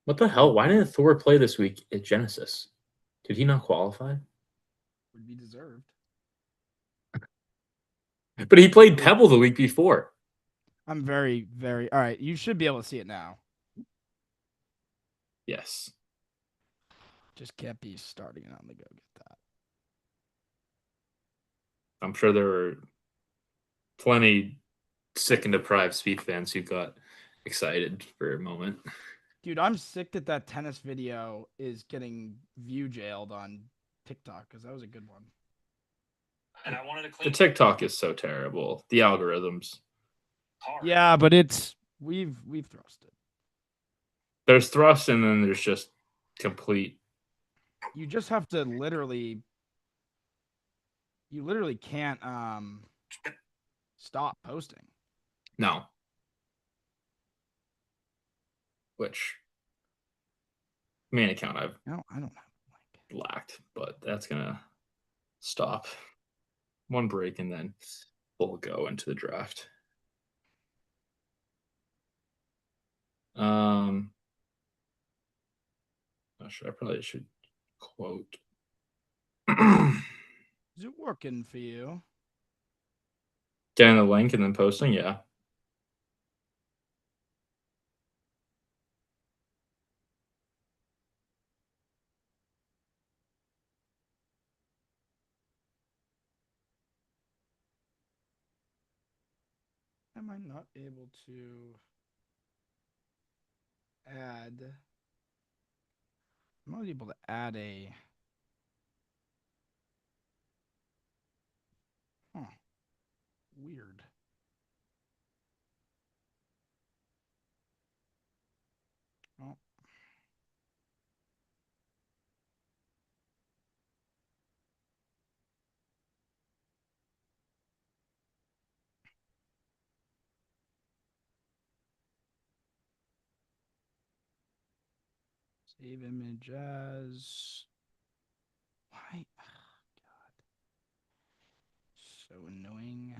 What the hell? Why didn't Thor play this week at Genesis? Did he not qualify? Would be deserved. But he played Pebble the week before. I'm very, very. All right, you should be able to see it now. Yes. Just can't be starting it on the go get that. I'm sure there were plenty sick and deprived Speed fans who got excited for a moment. Dude, I'm sick that that tennis video is getting view jailed on TikTok because that was a good one. And I wanted to clean. The TikTok is so terrible. The algorithms. Yeah, but it's we've thrusted. There's thrust and then there's just complete. You just have to literally. You literally can't stop posting. No. Which main account I've I don't blacked, but that's gonna stop. One break and then we'll go into the draft. I probably should quote. Is it working for you? Getting the link and then posting, yeah. Am I not able to add? I'm not able to add a. Huh. Weird. Oh. Save image as. Why? Oh, God. So annoying.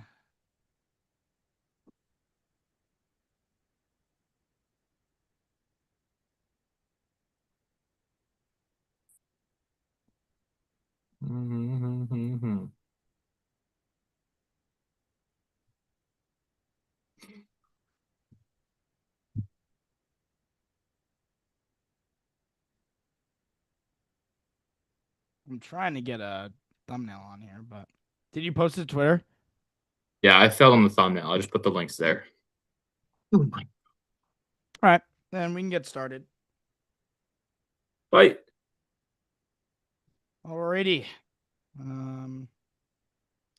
Mm-hmm. I'm trying to get a thumbnail on here, but did you post it to Twitter? Yeah, I fell on the thumbnail. I just put the links there. Oh my. All right, then we can get started. Bye. Alrighty.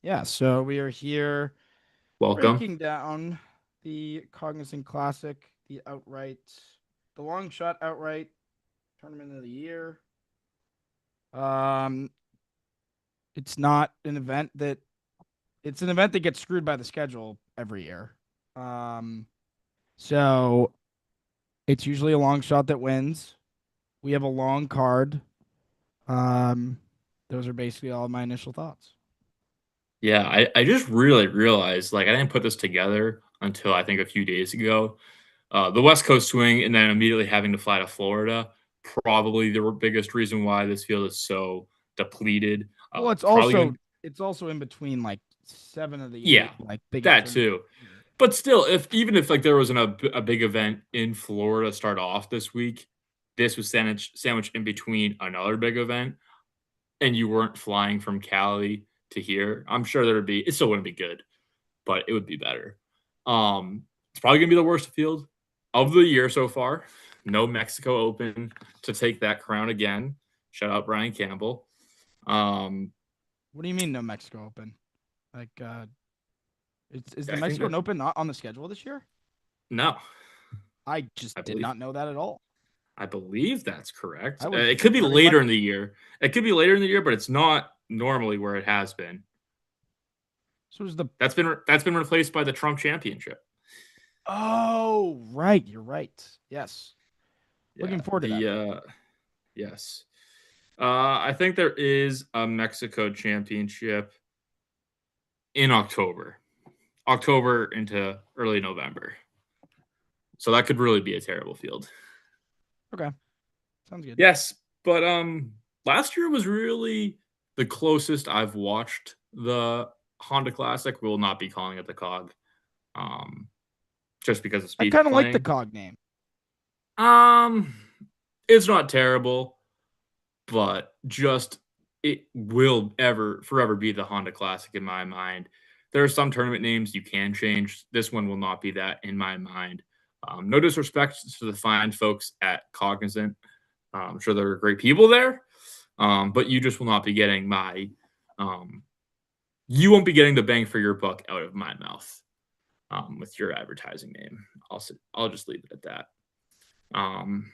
Yeah, so we are here Welcome. breaking down the Cognizant Classic, the long shot outright tournament of the year. It's not an event that it's an event that gets screwed by the schedule every year. So it's usually a long shot that wins. We have a long card. Those are basically all of my initial thoughts. Yeah, I just really realized like I didn't put this together until I think a few days ago. The West Coast swing and then immediately having to fly to Florida, probably the biggest reason why this field is so depleted. Well, Probably gonna it's also in between like 7 of the 8 yeah, like biggest that tournaments. too. But still, if even if like there wasn't a big event in Florida start off this week, this was sandwiched in between another big event, and you weren't flying from Cali to here. I'm sure it still wouldn't be good, but it would be better. It's probably gonna be the worst field of the year so far. No Mexico Open to take that crown again. Shout out Brian Campbell. What do you mean no Mexico Open? Like, is the I think Mexican Open not on the schedule this year? no, I just I did believe not know that at all. I believe that's correct. I was It could be very later much. in the year. It could be later in the year, but it's not normally where it has been. So is the. That's been replaced by the Trump Championship. Oh, right. You're right. Yes. Yeah, Looking forward to that. Yes. I think there is a Mexico Championship in October into early November. So that could really be a terrible field. Okay, sounds good. Yes, but last year was really the closest I've watched the Honda Classic. We will not be calling it the Cog, um, just because of I speed kind of like the playing. cog name. Um, it's not terrible, but just it will ever forever be the Honda Classic in my mind. There are some tournament names you can change. This one will not be that in my mind. No disrespect to the fine folks at Cognizant. I'm sure there are great people there, but you just will not be getting my. Um, you won't be getting the bang for your buck out of my mouth with your advertising name. I'll just leave it at that. Um,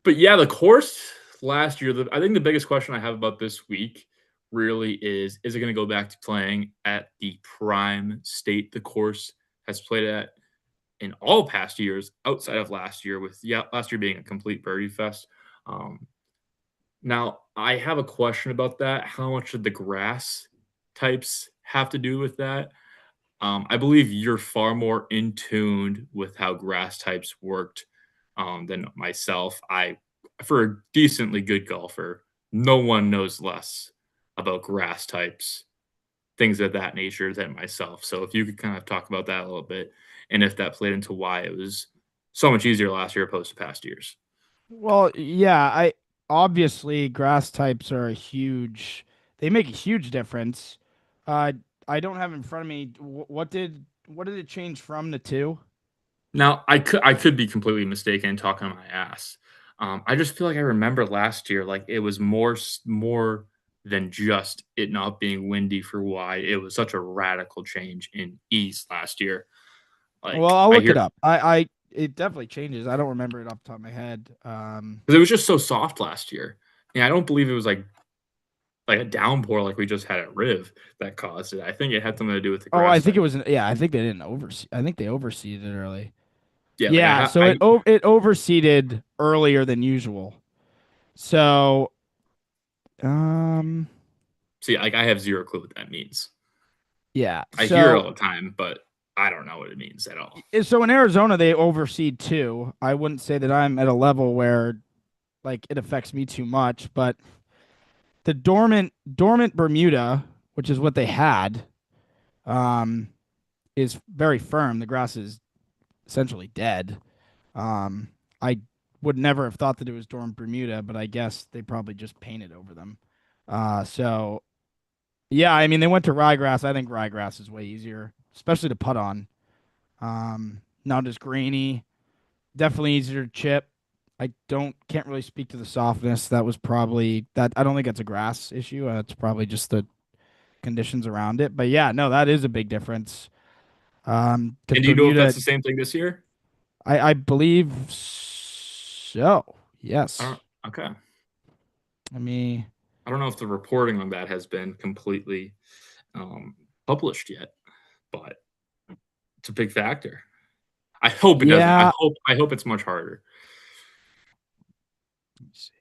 but yeah, the course last year, I think the biggest question I have about this week really is it going to go back to playing at the prime state the course has played at in all past years outside of last year, with last year being a complete birdie fest. Um, Now, I have a question about that. How much did the grass types have to do with that? I believe you're far more in tuned with how grass types worked than myself. For a decently good golfer, no one knows less about grass types, things of that nature than myself. So if you could kind of talk about that a little bit, and if that played into why it was so much easier last year opposed to past years. Well, yeah, I obviously grass types are a huge. They make a huge difference. Uh, I don't have in front of me what did it change from the two? Now, I could be completely mistaken talking my ass. I just feel like I remember last year, like it was more than just it not being windy for wide. It was such a radical change in ease last year. Well, Like I'll I look it hear up. I it definitely changes. I don't remember it off the top of my head. because it was just so soft last year. And I don't believe it was like a downpour like we just had at Riv that caused it. I think it had something to do with the Oh, I grass think it type. was. Yeah, I think they didn't oversee. I think they overseeded it early. Yeah, like Yeah, so I it overseeded earlier than usual. So um see, like I have zero clue what that means. yeah, I hear it so all the time, but I don't know what it means at all. so in Arizona they overseed too. I wouldn't say that I'm at a level where like it affects me too much, but the dormant Bermuda, which is what they had, um, is very firm. The grass is essentially dead. I would never have thought that it was dormant Bermuda, but I guess they probably just painted over them. So yeah, I mean they went to ryegrass. I think ryegrass is way easier, especially to putt on. Not as grainy, definitely easier to chip. I don't can't really speak to the softness. That was probably that. I don't think that's a grass issue. It's probably just the conditions around it. But yeah, no, that is a big difference. Because And do you know if Bermuda, that's the same thing this year? I believe so. I Yes. don't. Okay. Let me. I don't know if the reporting on that has been completely um, published yet, but it's a big factor. I hope it doesn't. Yeah. I hope it's much harder Let me see.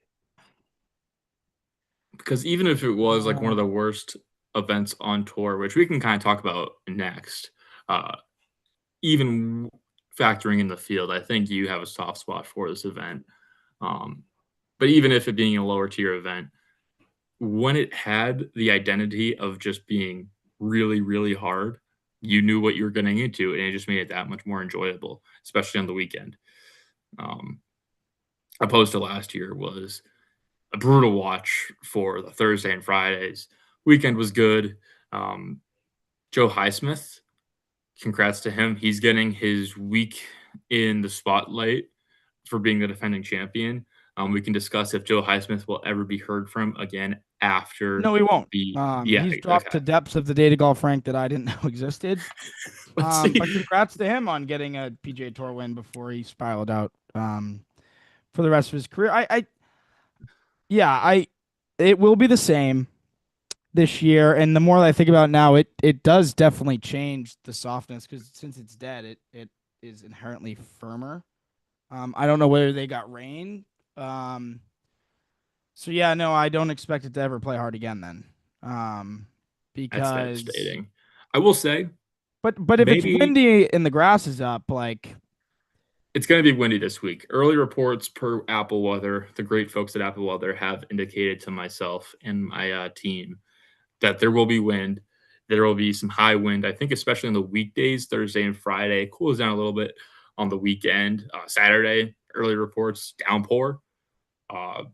because even if it was like one of Um, the worst events on tour, which we can kind of talk about next, uh, even factoring in the field, I think you have a soft spot for this event. Um, but even if it being a lower tier event, when it had the identity of just being really, really hard, you knew what you were getting into, and it just made it that much more enjoyable, especially on the weekend. Um, Opposed to last year was a brutal watch for the Thursday and Fridays. Weekend was good. Um, Joe Highsmith, congrats to him. He's getting his week in the spotlight for being the defending champion. We can discuss if Joe Highsmith will ever be heard from again after no, he won't. the yeah, He's dropped okay. to depths of the data golf rank that I didn't know existed. Let's see. But congrats to him on getting a PGA Tour win before he spiraled out. For the rest of his career. Yeah, it will be the same this year. And the more that I think about it now, it does definitely change the softness because since it's dead, it is inherently firmer. I don't know whether they got rain. Um, so yeah, no, I don't expect it to ever play hard again then. Um, That's because devastating. I will say, but if it's maybe windy and the grass is up, like It's going to be windy this week. Early reports per Apple Weather, the great folks at Apple Weather have indicated to myself and my team that there will be wind. There will be some high wind. I think, especially on the weekdays, Thursday and Friday. It cools down a little bit on the weekend. Saturday, early reports, downpour.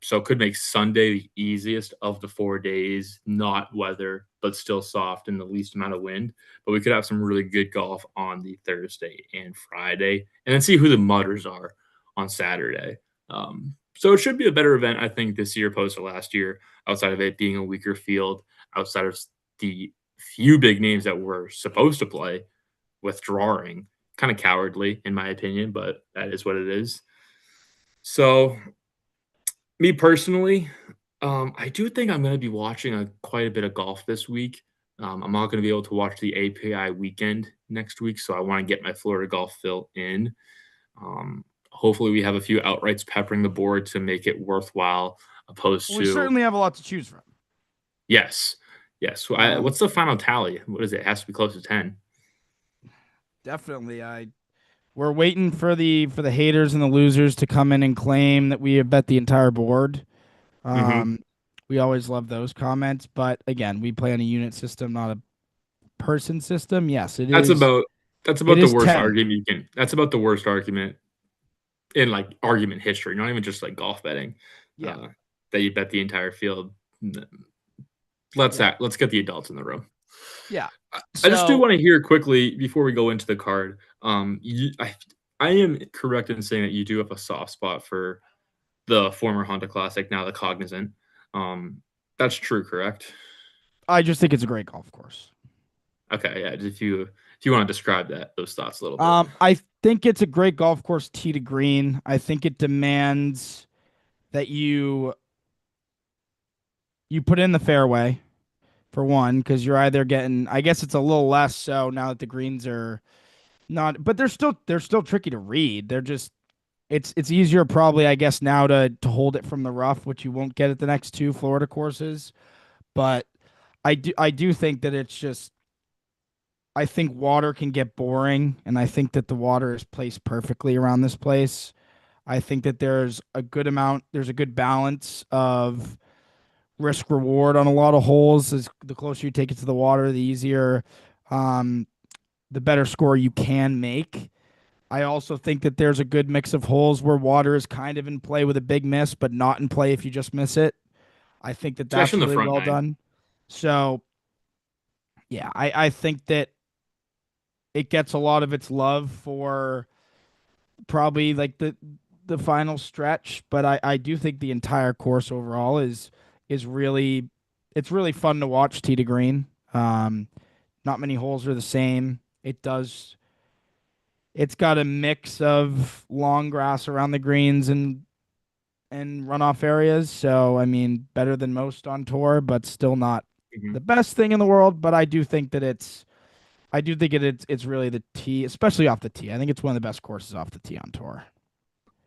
So it could make Sunday the easiest of the 4 days, not weather, but still soft and the least amount of wind. But we could have some really good golf on the Thursday and Friday, and then see who the mutters are on Saturday. So it should be a better event, I think, this year opposed to last year, outside of it being a weaker field, outside of the few big names that were supposed to play withdrawing. Kind of cowardly, in my opinion, but that is what it is. So me personally, I do think I'm gonna be watching quite a bit of golf this week. I'm not gonna be able to watch the API weekend next week, so I wanna get my Florida golf fill in. Hopefully, we have a few outrights peppering the board to make it worthwhile, opposed Well, we to certainly have a lot to choose from. yes, yes. So Um, what's the final tally? What is it? It has to be close to 10. Definitely, we're waiting for the haters and the losers to come in and claim that we have bet the entire board. Mhm. Um, we always love those comments, but again, we play on a unit system, not a person system. Yes, it That's is. about that's It about the is worst 10. argument you can that's about the worst argument in, like, argument history, not even just, like, golf betting, Yeah, uh, that you bet the entire field. N yeah, let's get the adults in the room. yeah. I just do So wanna hear quickly before we go into the card, you I am correct in saying that you do have a soft spot for the former Honda Classic, now the Cognizant. Um, that's true, correct? I just think it's a great golf course. Okay, yeah, if you wanna describe those thoughts a little bit. I think it's a great golf course tee to green. I think it demands that you put in the fairway for one, because you're either getting. I guess it's a little less so now that the greens are not, but they're still tricky to read. They're just it's easier probably I guess now to hold it from the rough, which you won't get at the next two Florida courses. But I do think that it's just I think water can get boring, and I think that the water is placed perfectly around this place. I think that there's a good balance of risk reward on a lot of holes. As the closer you take it to the water, the easier, um, the better score you can make. I also think that there's a good mix of holes where water is kind of in play with a big miss, but not in play if you just miss it. I think that that's Especially in the really front well 9. done. So yeah, I think that it gets a lot of its love for probably like the final stretch, but I do think the entire course overall is really it's really fun to watch tee to green. Not many holes are the same. It's got a mix of long grass around the greens and runoff areas. So I mean, better than most on tour, but still not Mhm. the best thing in the world. But I do think it's really the tee, especially off the tee. I think it's one of the best courses off the tee on tour.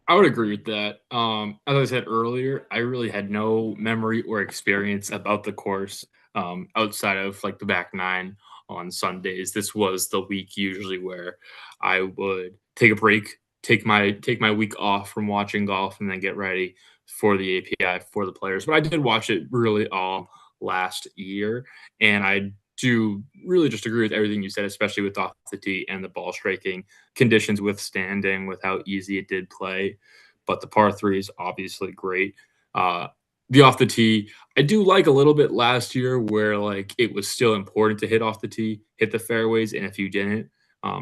I would agree with that. As I said earlier, I really had no memory or experience about the course, outside of like the back nine on Sundays. This was the week usually where I would take a break, take my week off from watching golf, and then get ready for the API for the players. But I did watch it really all last year, and I do really just agree with everything you said, especially with off the tee and the ball striking conditions withstanding with how easy it did play. But the par three is obviously great. Uh, the off the tee, I do like a little bit last year where like it was still important to hit off the tee, hit the fairways, and if you didn't,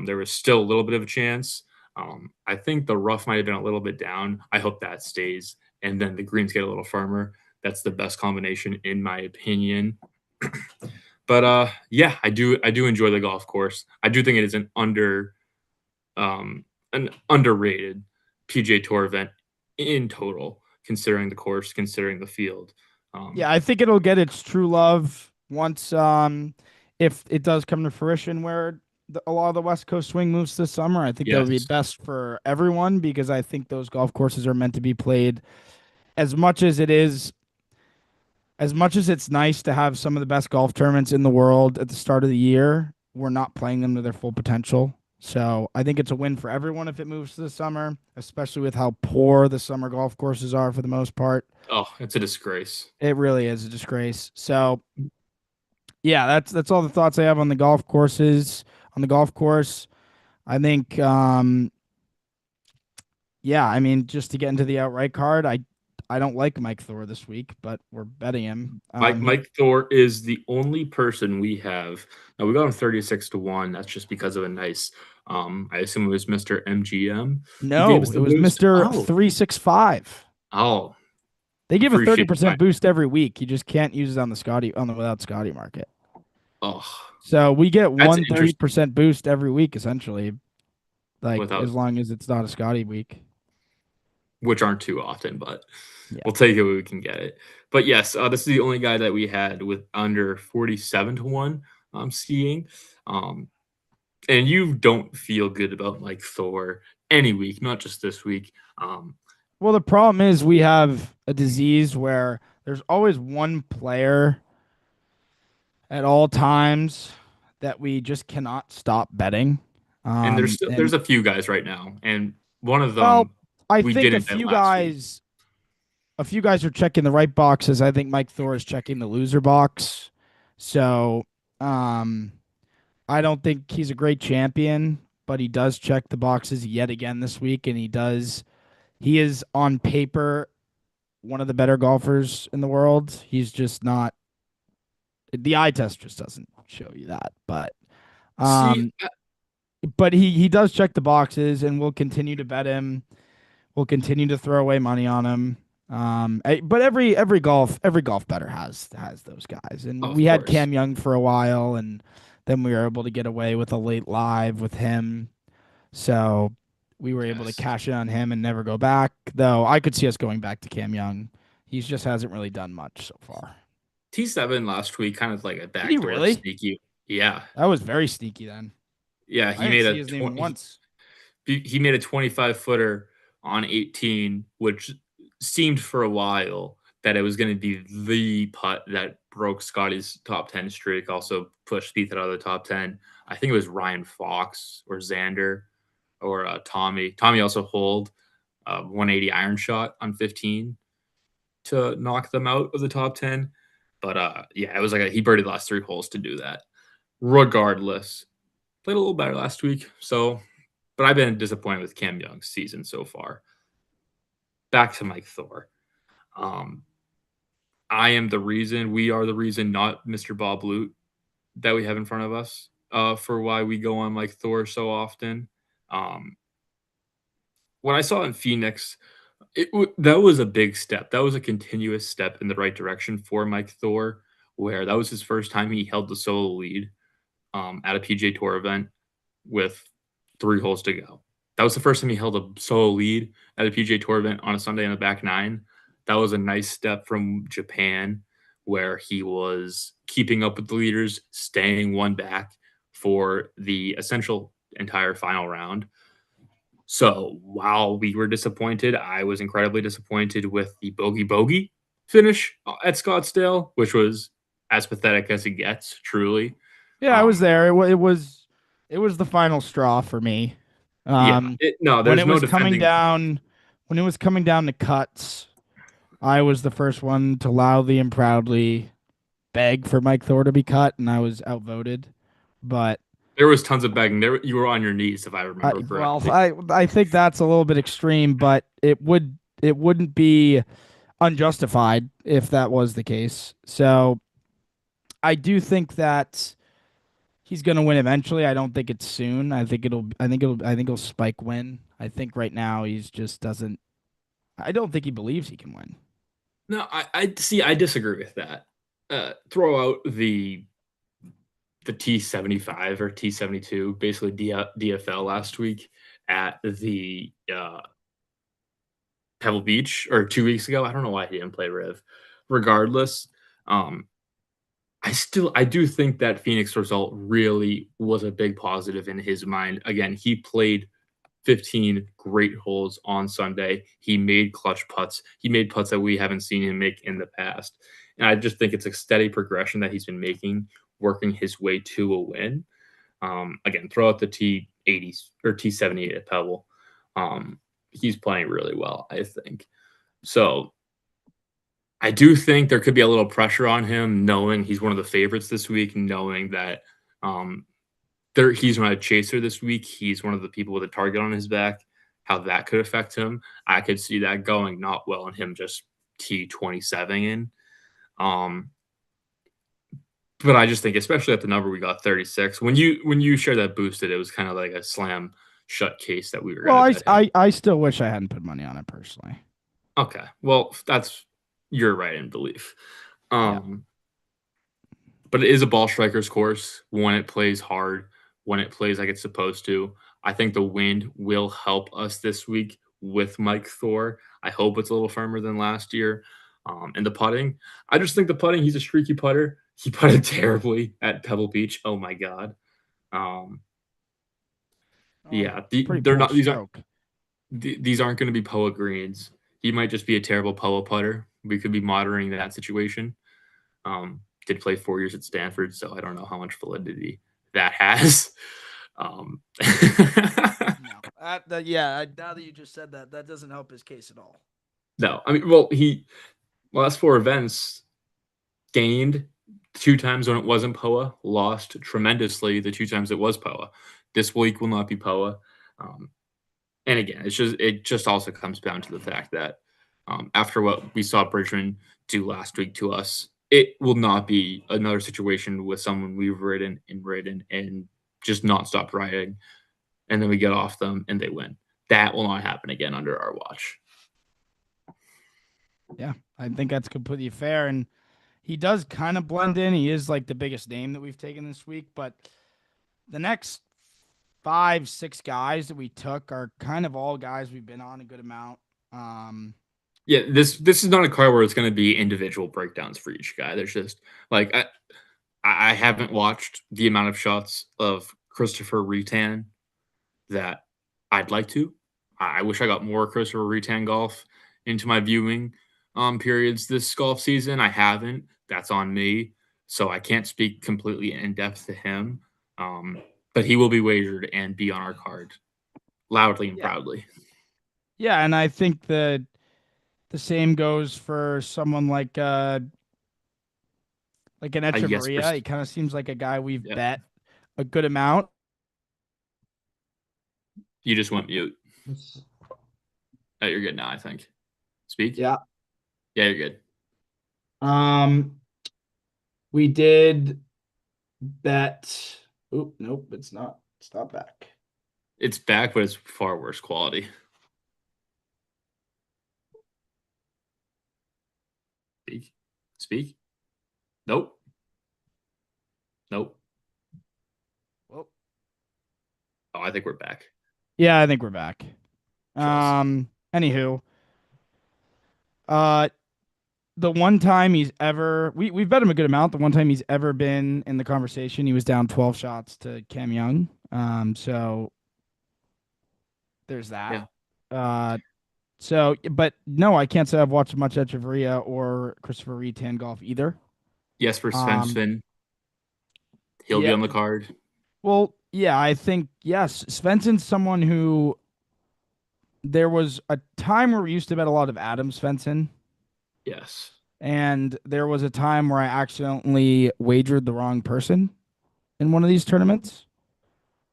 there was still a little bit of a chance. I think the rough might have been a little bit down. I hope that stays, and then the greens get a little firmer. That's the best combination in my opinion. But yeah, I do enjoy the golf course. I do think it is an underrated PGA Tour event in total, considering the course, considering the field. Yeah, Um, I think it'll get its true love once if it does come to fruition where a lot of the West Coast swing moves this summer. I think that would be yes. best for everyone because I think those golf courses are meant to be played as much as it is as much as it's nice to have some of the best golf tournaments in the world at the start of the year, we're not playing them to their full potential. So I think it's a win for everyone if it moves to the summer, especially with how poor the summer golf courses are for the most part. Oh, it's a disgrace. It really is a disgrace. So yeah, that's all the thoughts I have on the golf courses. On the golf course, I think yeah, I mean, just to get into the outright card, I don't like Mike Thor this week, but we're betting him. He Mike Thor is the only person we have. Now we got him 36 to 1. That's just because of a nice I assume it was Mr. MGM who gave us No, it the was boost. Mr. Oh, 365. oh, They give a appreciate you, Mike. 30% boost every week. You just can't use it on the Scotty on the without Scotty market. Oh, So we get that's one thirty interesting. percent boost every week, essentially, like Without as long as it's not a Scotty week. which aren't too often, but Yeah. we'll take it when we can get it. But yes, this is the only guy that we had with under 47 to 1 skiing. Um, and you don't feel good about Mike Thor any week, not just this week. Well, the problem is we have a disease where there's always one player at all times that we just cannot stop betting. And And there's a few guys right now, and one of well, them I we think didn't bet last week. a few guys are checking the right boxes. I think Mike Thor is checking the loser box. So, um, I don't think he's a great champion, but he does check the boxes yet again this week, and he is on paper one of the better golfers in the world. He's just not the eye test just doesn't show you that, See, um but he does check the boxes, and we'll continue to bet him. We'll continue to throw away money on him. But every golf better has those guys, and of we had course, Cam Young for a while, and then we were able to get away with a late live with him. So we were able to yes. cash in on him and never go back. Though I could see us going back to Cam Young. He just hasn't really done much so far. T7 last week, kind of like a Did he backdoor really? sneaky. Yeah, That was very sneaky then. yeah. I He didn't made see a his name 20. once. He made a 25 footer on 18, which seemed for a while that it was going to be the putt that broke Scotty's top 10 streak, also pushed Spieth out of the top 10. I think it was Ryan Fox or Xander or Tommy. Tommy also holed 180 iron shot on 15 to knock them out of the top 10. But yeah, it was like he birdied the last 3 holes to do that. Regardless, played a little better last week. So, but I've been disappointed with Cam Young's season so far. Back to Mike Thor. Um, I am the reason, we are the reason, not Mr. Bob Loot, that we have in front of us for why we go on Mike Thor so often. Um, what I saw in Phoenix, that was a big step. That was a continuous step in the right direction for Mike Thor, where that was his first time he held the solo lead at a PGA Tour event with 3 holes to go. That was the first time he held a solo lead at a PGA Tour event on a Sunday in the back nine. That was a nice step from Japan, where he was keeping up with the leaders, staying one back for the essential entire final round. So while we were disappointed, I was incredibly disappointed with the bogey finish at Scottsdale, which was as pathetic as it gets, truly. Yeah, I was Um, there. It was the final straw for me. yeah, Um, no, when there's it no was coming defending. down, when it was coming down to cuts, I was the first one to loudly and proudly beg for Mike Thor to be cut, and I was outvoted. But There was tons of begging. There, you were on your knees, if I remember correctly. I think that's a little bit extreme, but it wouldn't be unjustified if that was the case. So I do think that he's going to win eventually. I don't think it's soon. I think he'll spike win. I think right now he's just doesn't. I don't think he believes he can win. No, I see. I disagree with that. Throw out the T75 or T72, basically DFL last week at the Pebble Beach, or 2 weeks ago. I don't know why he didn't play Riv. Regardless, um, I do think that Phoenix result really was a big positive in his mind. Again, he played 15 great holes on Sunday. He made clutch putts. He made putts that we haven't seen him make in the past. And I just think it's a steady progression that he's been making, working his way to a win. Again, throw out the T80s or T78 at Pebble. He's playing really well, I think. So I do think there could be a little pressure on him, knowing he's one of the favorites this week, knowing that um, he's not a chaser this week. He's one of the people with a target on his back. How that could affect him, I could see that going not well, and him just T27 in. Um, but I just think, especially at the number we got 36, when you shared that boosted, it was kind of like a slam shut case that we were Well, going to bet him. I still wish I hadn't put money on it personally. Okay, well, that's your right in belief. Yeah. Um, but it is a ball striker's course when it plays hard, when it plays like it's supposed to. I think the wind will help us this week with Mike Thor. I hope it's a little firmer than last year. And the putting, I just think the putting, he's a streaky putter. He putted terribly at Pebble Beach. Oh my god. Um, yeah, Pretty they're poor not. stroke. These aren't going to be Poa greens. He might just be a terrible Poa putter. We could be monitoring that situation. Did play 4 years at Stanford, so I don't know how much validity that has. Um, No. Yeah, now that you just said that, that doesn't help his case at all. no, I mean, well, he last four events gained two times when it wasn't Poa, lost tremendously the two times it was Poa. This week will not be Poa. Um, and again, it just also comes down to the fact that after what we saw Bridgman do last week to us, it will not be another situation with someone we've ridden and just not stopped riding, and then we get off them and they win. That will not happen again under our watch. Yeah, I think that's completely fair. And he does kind of blend in. He is like the biggest name that we've taken this week, but the next five, six guys that we took are kind of all guys we've been on a good amount. Um, Yeah, this is not a car where it's going to be individual breakdowns for each guy. There's just like I haven't watched the amount of shots of Christopher Retan that I'd like to. I wish I got more Christopher Retan golf into my viewing periods this golf season. I haven't. That's on me. So I can't speak completely in depth to him. Um, but he will be wagered and be on our card loudly and yeah, proudly. yeah, and I think the same goes for someone like an Yes, Echeverria. He kind of seems like a guy we've yeah. bet a good amount. You just went mute. Oh, you're good now, I think. Speak. Yeah. Yeah, you're good. Um, we did bet. Oop, nope, it's not. It's not back. It's back, but it's far worse quality. Speak. Speak. Nope. Nope. Well, Oh, I think we're back. yeah, I think we're back. Trust. Anywho, uh, the one time he's ever we've bet him a good amount. The one time he's ever been in the conversation, he was down 12 shots to Cam Young. So there's that. Yeah. Uh, so but no, I can't say I've watched much Echeverria or Christopher Retan golf either. Jesper Um, Svensson. He'll be yeah, on the card. well, yeah, I think yes, Svensson's someone who there was a time where we used to bet a lot of Adam Svensson. Yes. And there was a time where I accidentally wagered the wrong person in one of these tournaments.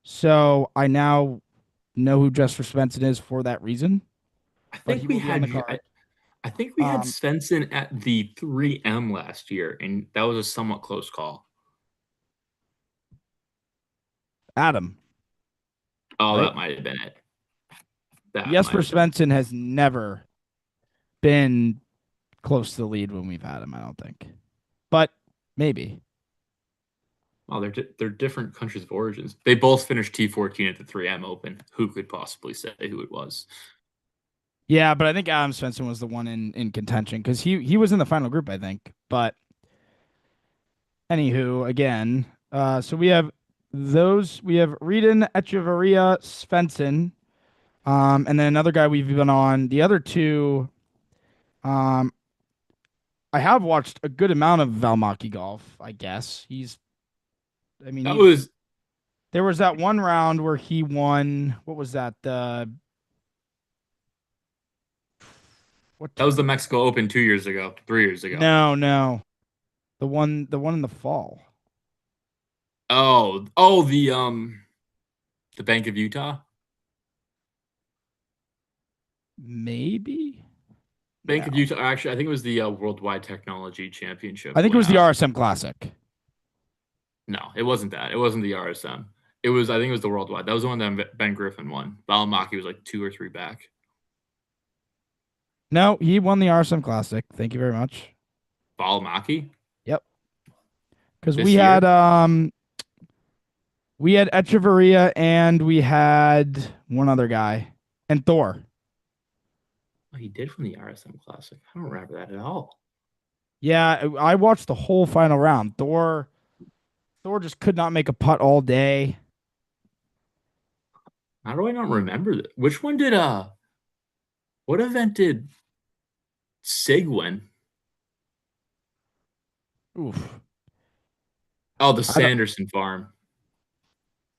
So I now know who Jesper Svensson is for that reason, I but think he we will be on had the you. card. I think we had Um, Svensson at the 3M last year, and that was a somewhat close call. Adam, Oh, right? that might have been it. That might Jesper have been it. Svensson has never been close to the lead when we've had him, I don't think. But maybe. Oh, they're different countries of origins. They both finished T14 at the 3M Open. Who could possibly say who it was? Yeah, but I think Adam Svensson was the one in contention because he was in the final group, I think. But anywho, again, so we have Reedon, Echeverria, Svensson, and then another guy we've been on. The other two, um, I have watched a good amount of Valmaki golf. I guess I mean, That was There was that one round where he won. What was that? The what That was the tournament? Mexico Open 2 years ago, 3 years ago. No, no. The one in the fall. Oh, the Bank of Utah, Maybe? Bank of No. Utah. Actually, I think it was the Worldwide Technology I Championship think it when was the RSM Classic. no, it wasn't that. It wasn't the RSM. It was I think it was the Worldwide. That was the one that Ben Griffin won. Valimaki was like 2 or 3 back. No, he won the RSM Classic. Thank you very much. Valimaki Yep. Because this year. we had Echeverria and we had one other guy. And Thor. Oh, he did from the RSM Classic. I don't remember that at all. Yeah, I watched the whole final round. Thor just could not make a putt all day. How do I not remember that? Which one did what event did Sig win? Oof. Oh, the I don't Sanderson farm.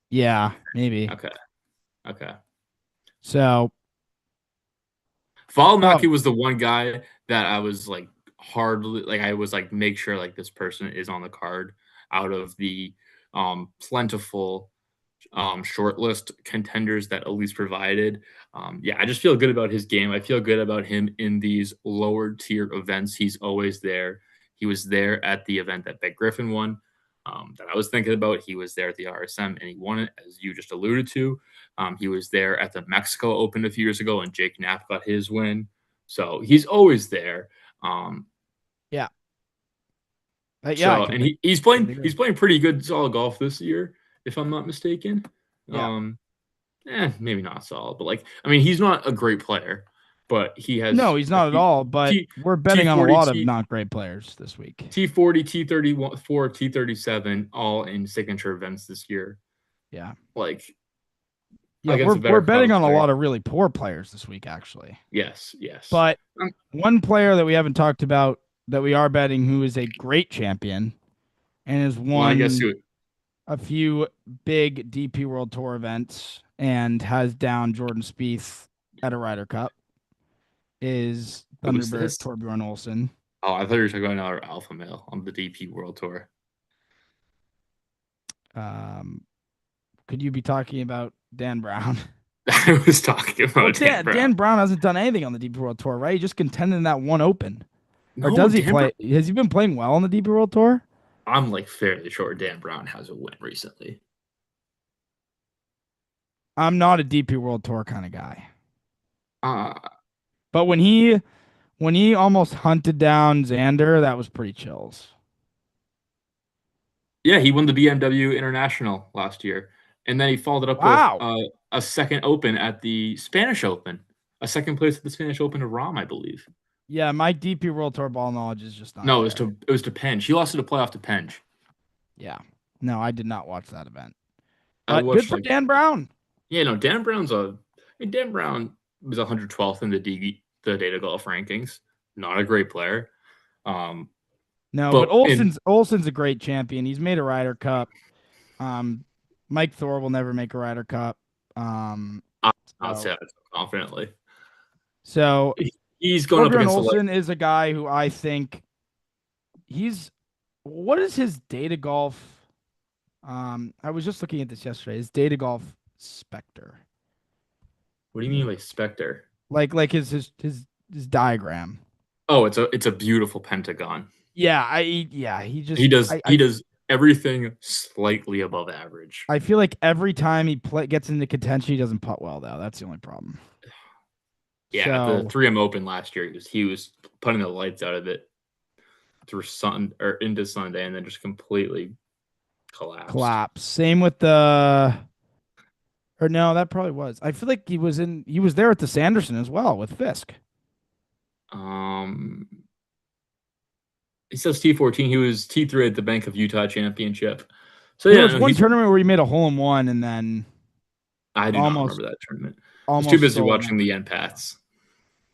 Yeah, maybe. Okay. Okay. So, oh, Valimaki was the one guy that I was like hardly like I was like make sure like this person is on the card out of the plentiful shortlist contenders that Elise provided. Yeah, I just feel good about his game. I feel good about him in these lower tier events. He's always there. He was there at the event that Beck Griffin won. That I was thinking about. He was there at the RSM and he won it, as you just alluded to. He was there at the Mexico Open a few years ago, and Jake Knapp got his win. So he's always there. Um, yeah. Yeah, I so and he's playing completely agree. he's playing pretty good solid golf this year, if I'm not mistaken. Yeah. Um, maybe not solid, but like I mean, he's not a great player, but he No, has he's a not at all, but T we're betting on a T40, lot of not great players this week. T40, T34, T37, all in signature events this year. Yeah. Like Yeah, against we're a we're better crowd betting of on a players. lot of really poor players this week, actually. Yes, yes. But Um, one player that we haven't talked about that we are betting who is a great champion and has well, I guess won who a few big DP World Tour events and has down Jordan Spieth at a Ryder Cup is was Thunderbird this? Torbjorn Olsen. Oh, I thought you were talking about another alpha male on the DP World Tour. Um, could you be talking about Dan Brown? I was talking Well, about Dan Brown. Dan Brown hasn't done anything on the DP World Tour, right? He just contended in that one Open. Or No, does he Dan Brown. play? Has he been playing well on the DP World Tour? I'm like fairly sure Dan Brown has a win recently. I'm not a DP World Tour kind of guy. Uh, But when he almost hunted down Xander, that was pretty chills. yeah, he won the BMW International last year, and then he followed it up with Wow. a second Open at the Spanish Open, a second place at the Spanish Open of Rom, I believe. Yeah, my DP World Tour ball knowledge is just not No, there. it was to Penge. He lost to the playoff to Penge. Yeah. No, I did not watch that event. I But good watched for like Dan Brown. yeah, no, Dan Brown's a I mean, Dan Brown was 112th in the data golf rankings. Not a great player. Um, No, but but in Olsen's a great champion. He's made a Ryder Cup. Um, Mike Thor will never make a Ryder Cup. Um, I'll say so that confidently. so He's going up Torbjorn against the like. Olsen is a guy who I think he's what is his data golf? I was just looking at this yesterday. His data golf specter. What do you mean by Spectre? Like his diagram. Oh, it's a beautiful pentagon. He He just does he does everything slightly above average. I feel like every time gets into contention, he doesn't putt well though. That's the only problem. Yeah, at the So 3M Open last year, he was putting the lights out of it through sun or into Sunday, and then just completely collapsed. collapse. Same with the or no, that probably was. I feel like he was there at the Sanderson as well with Fisk. Um, he says T14. He was T3 at the Bank of Utah Championship. So There yeah, was no, one he's. tournament where he made a hole in one and then I do not almost remember that tournament. I was too almost busy stole watching one. the So, Empaths.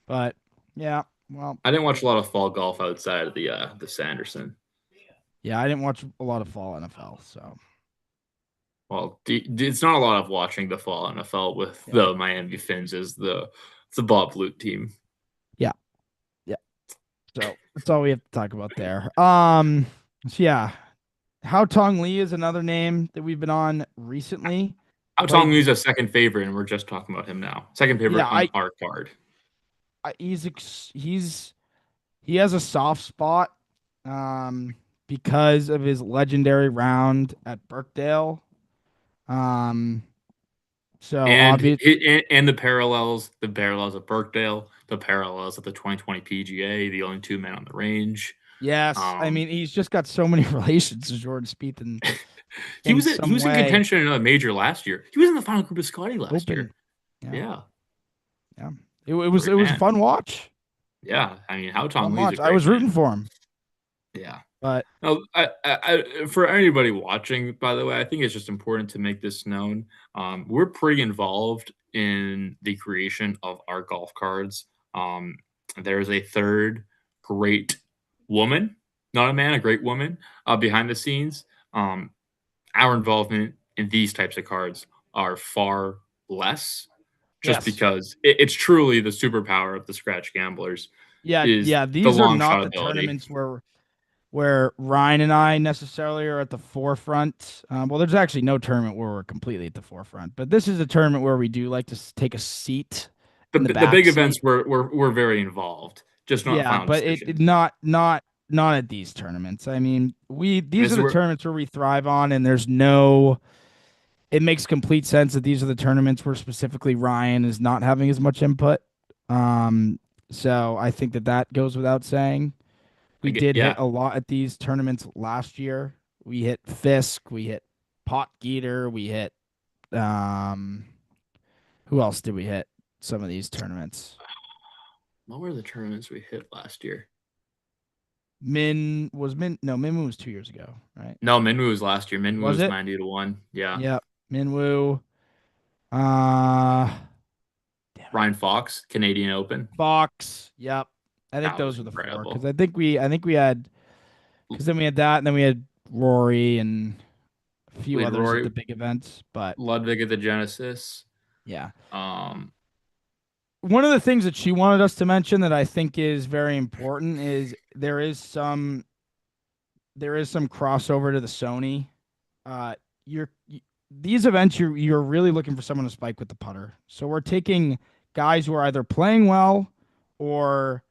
but yeah, well, I didn't watch a lot of fall golf outside of the Sanderson. yeah, I didn't watch a lot of fall NFL, so Well, it's not a lot of watching the fall NFL with Yeah. the Miami Fins as the Bob Loot team. Yeah. Yeah. So that's all we have to talk about there. So yeah, How Tong Lee is another name that we've been on recently. How Tong Played, Lee's a second favorite, and we're just talking about him now. Second yeah, favorite on our card. he has a soft spot, um, because of his legendary round at Birkdale. Um, so And obvious, the parallels of Birkdale, the parallels of the 2020 PGA, the only two men on the range. yes. I Um, mean, he's just got so many relations to Jordan Spieth in he some was in way. contention in a major last year. He was in the final group of Scotty last year. Open, yeah, Yeah, yeah. It great was a man. fun watch. Yeah, I mean, How Tong Fun Lee's a watch. I great was rooting man. for him, Yeah. but No, for anybody watching, by the way, I think it's just important to make this known. We're pretty involved in the creation of our golf cards. Um, there's a third great woman, not a man, a great woman behind the scenes. Um, our involvement in these types of cards are far less, just yes, because it's truly the superpower of the scratch gamblers yeah, is yeah. the These are long not shot the ability. tournaments where Ryan and I necessarily are at the forefront. Well, there's actually no tournament where we're completely at the forefront, but this is a tournament where we do like to take a seat in the The back big events seat. were very involved, just not Yeah, final but it decisions. not at these tournaments. I mean, we these This are is the where tournaments where we thrive on, and there's no. It makes complete sense that these are the tournaments where specifically Ryan is not having as much input. Um, so I think that that goes without saying. I We get, did hit yeah, a lot at these tournaments last year. We hit Fisk, we hit Pot Geeter, we hit um who else did we hit? Some of these tournaments. what were the tournaments we hit last year? Minwoo was 2 years ago, right? No, Minwoo was last year. Minwoo Was was it? 90 to 1. Yeah, Yep. Minwoo. Uh damn it. Ryan Fox, Canadian Open. Fox. Yep. I think That those was were the four. Because incredible. I think we had because then we had that and then we had Rory and a few We had others at Rory the big events. But Ludwig at the Genesis. yeah. Um, One of the things that she wanted us to mention that I think is very important is there is some crossover to the Sony. You're these events you're really looking for someone to spike with the putter. So we're taking guys who are either playing well or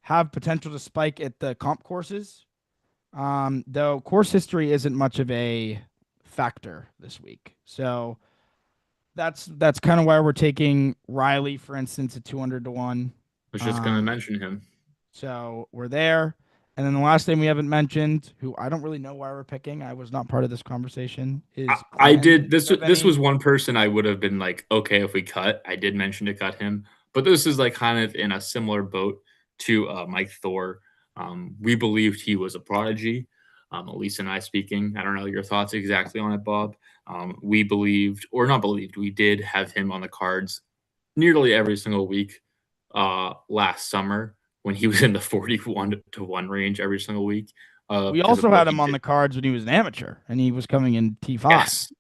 have potential to spike at the comp courses. Though course history isn't much of a factor this week. So that's kind of why we're taking Riley, for instance, at 200 to 1. was just gonna Um, mention him. so we're there. And then the last name we haven't mentioned, who I don't really know why we're picking, I was not part of this conversation, is I Clinton. did Do this. you have This was any? one person I would have been like, okay, if we cut. I did mention to cut him, but this is like kind of in a similar boat to Mike Thor. We believed he was a prodigy. Elise and I speaking. I don't know your thoughts exactly on it, Bob. We believed, or not believed, we did have him on the cards nearly every single week last summer when he was in the 41 to 1 range every single week We because of also what had he him on did. the cards when he was an amateur and he was coming in T5. Yes,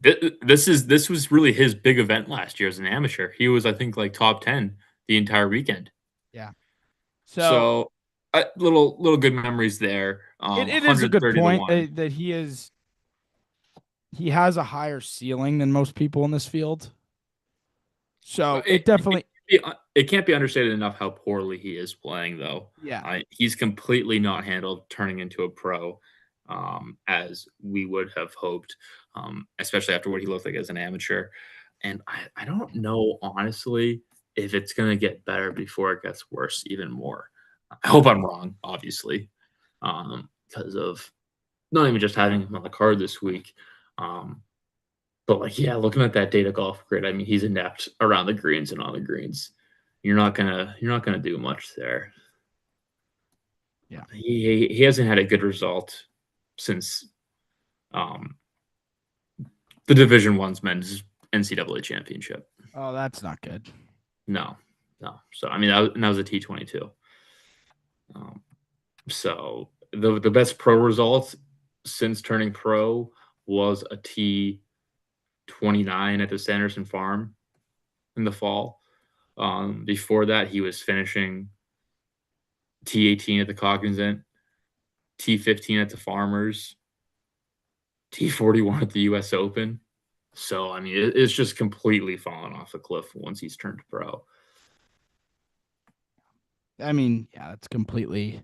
this was really his big event last year as an amateur. He was, I think, like top 10 the entire weekend. Yeah. So So little good memories there. it is a good 130 to point 1. that he has a higher ceiling than most people in this field. Well, So it definitely, it can't be understated enough how poorly he is playing, though. yeah. He's completely not handled turning into a pro as we would have hoped, especially after what he looked like as an amateur. And I don't know, honestly, if it's going to get better before it gets worse even more. I hope I'm wrong, obviously, because of not even just having him on the card this week. Um, but like, yeah, looking at that data golf grid, I mean, he's inept around the greens and on the greens. You're not gonna do much there. Yeah. He hasn't had a good result since um, the Division One's men's NCAA championship. Oh, that's not good. No, no. So I mean, that was a T22. Um, so the best pro result since turning pro was a T. 29 at the Sanderson Farm in the fall. Before that, he was finishing T18 at the Cognizant, T15 at the Farmers, T41 at the U.S. Open. So I mean, it's just completely fallen off the cliff once he's turned pro. I mean, yeah, that's completely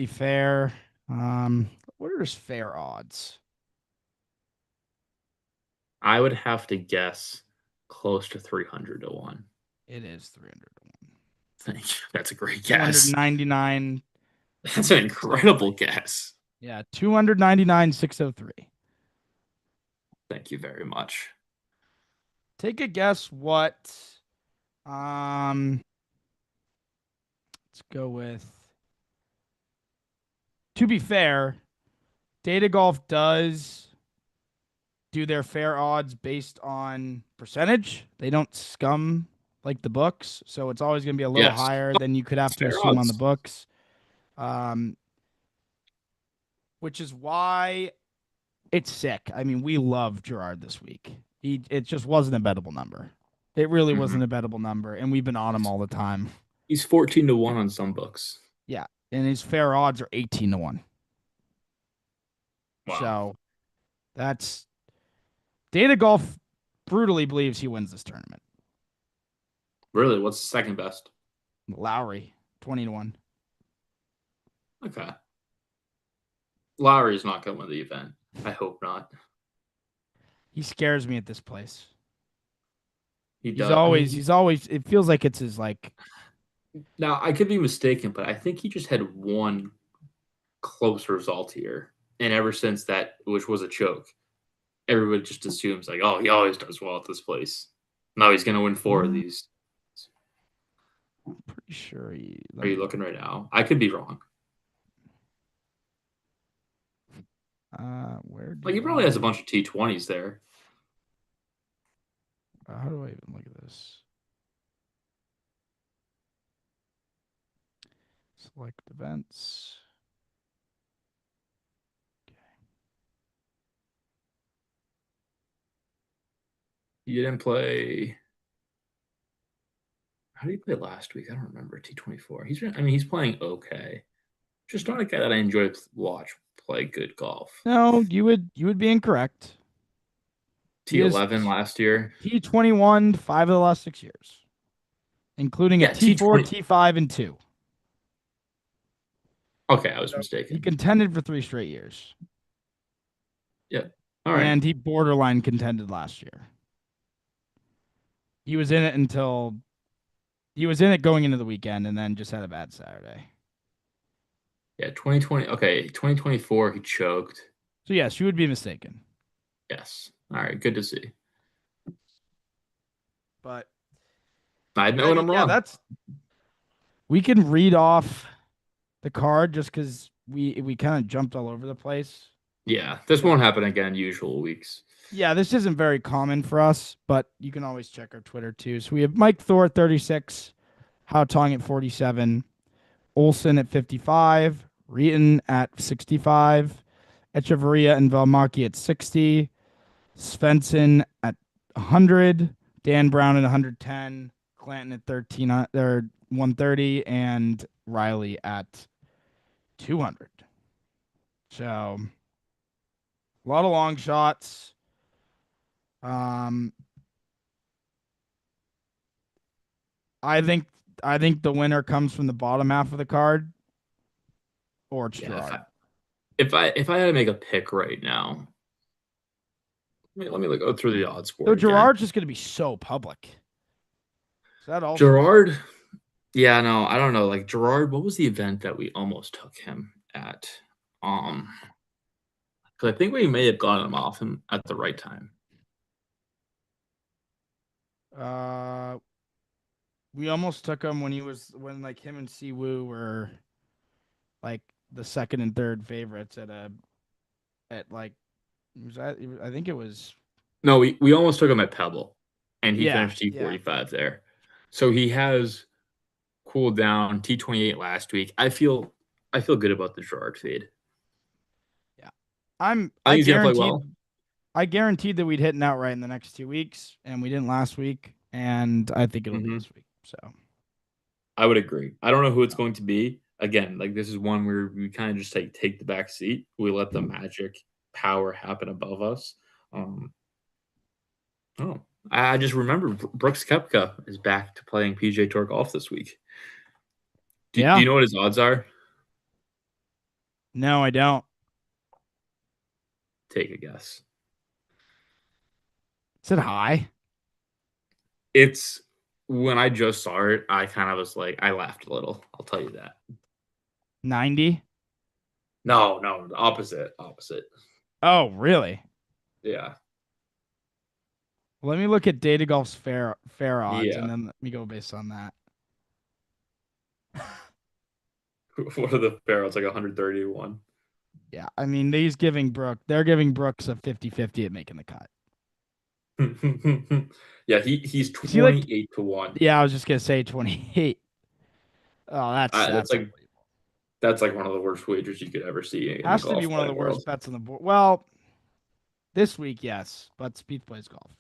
fair. What are his fair odds? I would have to guess close to 300 to 1. It is 300 to 1. Thank you. That's a great guess. 299 That's an 603. incredible guess. Yeah, 299 603. Thank you very much. Take a guess what um let's go with, to be fair, Data Golf does do their fair odds based on percentage. They don't scum like the books, so it's always going to be a little Yes, higher than you could have it's to fair assume on the odds. books. Which is why it's sick. I mean, we love Gerard this week. It just wasn't a bettable number. It really Mhm. wasn't a bettable number, and we've been on him all the time. He's 14 to 1 on some books. Yeah, and his fair odds are 18 to 1. Wow. So that's Data Golf brutally believes he wins this tournament. Really? What's the second best? Lowry, 20 to 1. Okay. Lowry's not going to win the event. I hope not. He scares me at this place. He He's does. I mean, always, he's always, it feels like it's his, like, now I could be mistaken, but I think he just had one close result here. And ever since that, which was a choke, everybody just assumes, like, oh, he always does well at this place. No, he's going to win four of these. pretty sure he, Are let you me, looking right now? I could be wrong. where Like, he do probably has a I, bunch of T20s there. how do I even look at this? Select events. He didn't play. How did he play last week? I don't remember. T24. I mean, he's playing okay. Just not a guy that I enjoy to watch play good golf. No, you would be incorrect. He is T11 last year. T21 5 of the last 6 years, including a Yeah, T4, T20. T5, and two. Okay, I was So he mistaken. contended for 3 straight years, Yeah. All right. and he borderline contended last year. He was in it until he was in it going into the weekend, and then just had a bad Saturday. Yeah, 2020. Okay, 2024, he choked. So yes, you would be mistaken. Yes. All right, good to see. But I admit I when mean, I'm yeah, wrong. that's we can read off the card just because we kind of jumped all over the place. Yeah, this But won't happen again usual weeks. yeah, this isn't very common for us, but you can always check our Twitter too. So we have Mike Thor at 36, Hao Tong at 47, Olson at 55, Reeton at 65, Echeverria and Velmaki at 60, Svensson at 100, Dan Brown at 110, Clanton at 13 or 130, and Riley at 200. So a lot of long shots. Um, I think I think the winner comes from the bottom half of the card, or it's Yeah, Gerard. if I had to make a pick right now, let me go through the odds So board again. Gerard's just going to be so public. So that also Gerard, yeah, no, I don't know. Like Gerard, what was the event that we almost took him at? Um, because I think we may have gotten him off him at the right time. uh we almost took him when like him and Siwoo were like the second and third favorites at like was that I think it was. No, we almost took him at Pebble, and he Yeah, finished yeah. T45 there. So he has cooled down T28 last week. I feel good about the Gerard fade. Yeah. I I think he's gonna play guarantee well. I guaranteed that we'd hit an outright in the next 2 weeks, and we didn't last week, and I think it'll be Mhm. this week. So I would agree. I don't know who it's going to be. Again, like, this is one where we kinda just, take the back seat. We let the magic power happen above us. Um, oh, I just remembered Brooks Koepka is back to playing PGA Tour golf this week. Do yeah, you know what his odds are? no, I don't. Take a guess. Is it high? It's when I just saw it, I kind of was like I laughed a little, I'll tell you that. 90? No, no, the opposite, opposite. Oh, really? Yeah, Let me look at Data Golf's fair odds, and yeah. then let me go based on that. What are the fair odds? Like 130 to 1. Yeah, I mean, they're giving Brooks a 50-50 at making the cut. Yeah, he's Is he like? 28 to 1. Yeah, I was just gonna say 28. Oh, that's That's like unbelievable. that's like one of the worst wagers you could ever see in the Has to be golf one of the betting worst world. bets on the board. Well, this week, yes, but Spieth plays golf